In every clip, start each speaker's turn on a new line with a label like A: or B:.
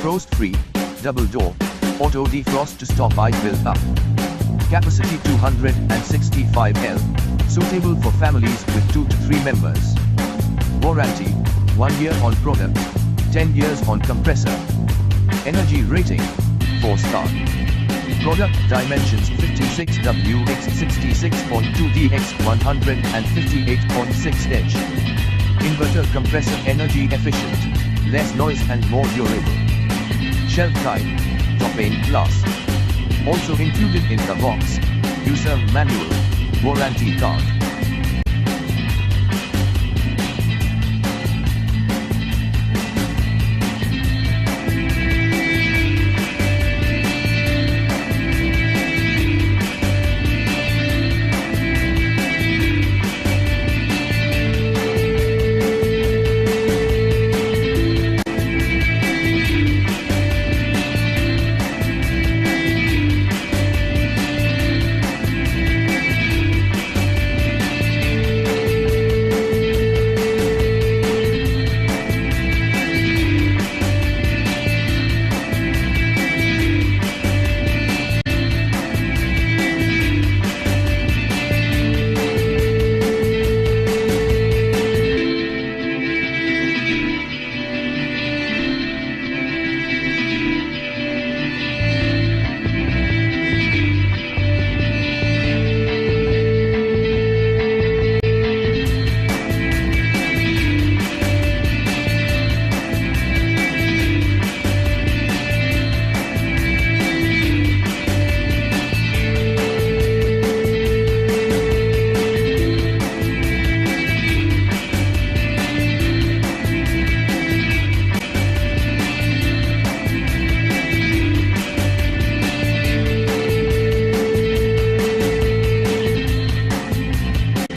A: frost-free, double door, auto defrost to stop ice build-up. Capacity 265 L, suitable for families with 2 to 3 members. Warranty, 1 year on product, 10 years on compressor. Energy rating, 4-star. Product dimensions 56W x 66.2D x 158.6 H. Inverter compressor energy efficient, less noise and more durable. Shelf type, top pane glass. Also included in the box, user manual, warranty card.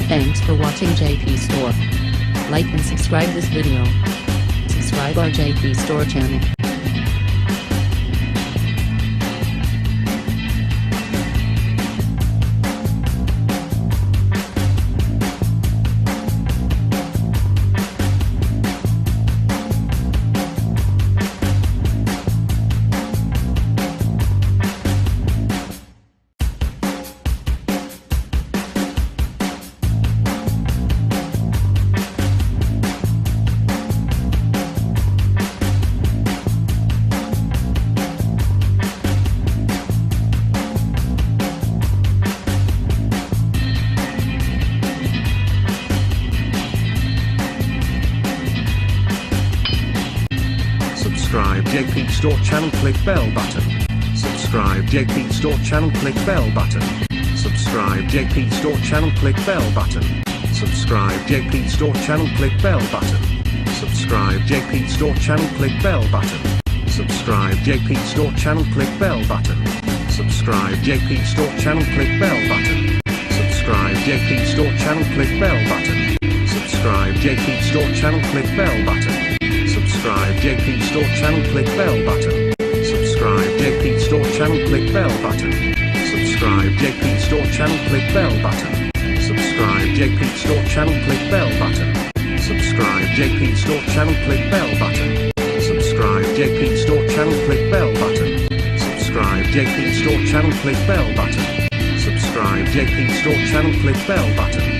B: Thanks for watching JP Store. Like and subscribe this video. Subscribe our JP Store channel.
C: Subscribe JP Store channel, click bell button. Subscribe JP Store channel, click bell button. Subscribe JP Store channel, click bell button. Subscribe JP Store channel, click bell button. Subscribe JP Store channel, click bell button. Subscribe JP Store channel, click bell button. Subscribe JP Store channel, click bell button. Subscribe JP Store channel, click bell button. Subscribe JP Store channel, click bell button. Subscribe JP Store channel, click bell button. Subscribe JP Store channel, click bell button. Subscribe JP Store channel, click bell button. Subscribe JP Store channel, click bell button. Subscribe JP Store channel, click bell button. Subscribe JP Store channel, click bell button. Subscribe JP Store channel, click bell button. Subscribe JP Store channel, click bell button.